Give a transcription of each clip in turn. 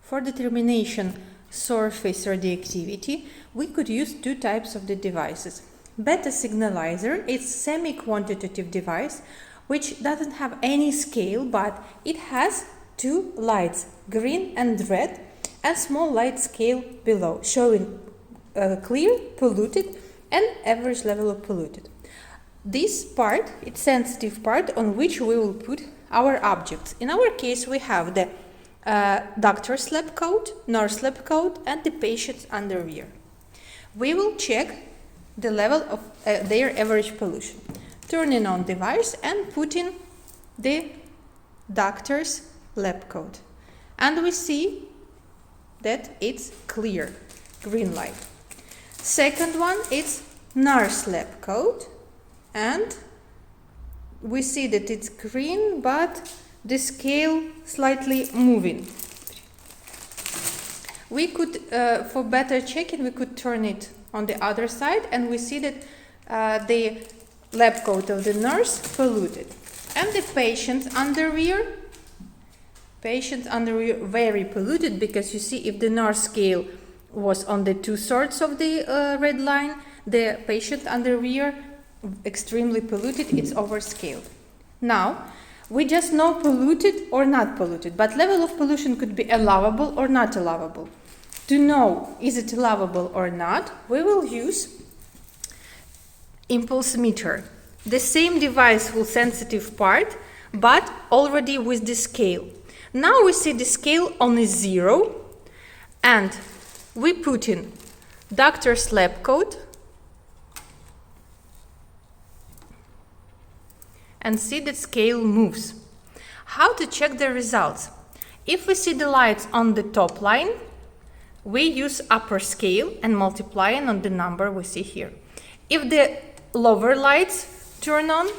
For determination surface radioactivity, we could use two types of the devices. Beta signalizer is semi-quantitative device which doesn't have any scale, but it has two lights, green and red, and small light scale below, showing clear, polluted, and average level of polluted. This part, it's sensitive part on which we will put our objects. In our case, we have the doctor's lab coat, nurse lab coat, and the patient's underwear. We will check the level of their average pollution. Turning on device and putting the doctor's lab coat. And we see that it's clear, green light. Second one is nurse lab coat, and we see that it's green, but the scale slightly moving. We could, for better checking, we could turn it on the other side, and we see that the lab coat of the nurse polluted. And the patient's underwear very polluted, because you see if the nurse scale was on the two sorts of the red line, the patient underwear extremely polluted, it's overscaled. Now, we just know polluted or not polluted, but level of pollution could be allowable or not allowable. To know is it allowable or not, we will use impulse meter. The same device with sensitive part, but already with the scale. Now we see the scale on a 0, and we put in doctor's lab coat and see that scale moves. How to check the results? If we see the lights on the top line, we use upper scale and multiplying on the number we see here. If the lower lights turn on,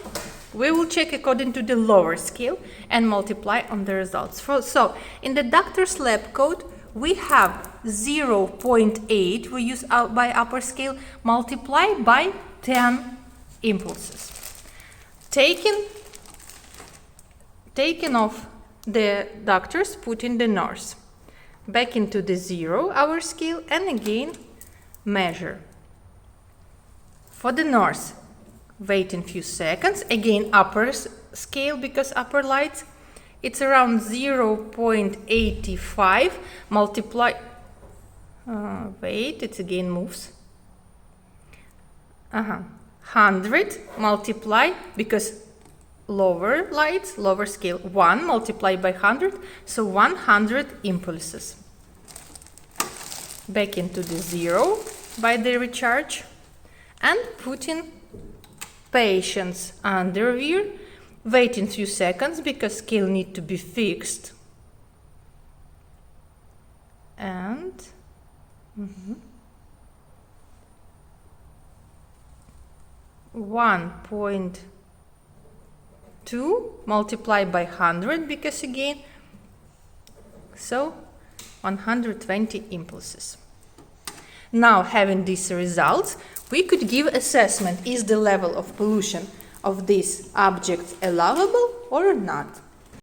we will check according to the lower scale and multiply on the results. So, in the doctor's lab coat, we have 0.8, we use by upper scale, multiply by 10 impulses. Taking off the doctors, put in the nurse. Back into the 0, our scale, and again measure. For the nurse, wait a few seconds, again upper scale because upper lights, it's around 0.85, multiply, wait, it again moves, 100, multiply, because lower lights, lower scale, 1 multiplied by 100, so 100 impulses. Back into the 0 by the recharge, and put in patient's underwear, wait a few seconds because scale need to be fixed, and 1.2 multiplied by 100 because again, so 120 impulses. Now, having these results, we could give assessment: is the level of pollution of this object allowable or not?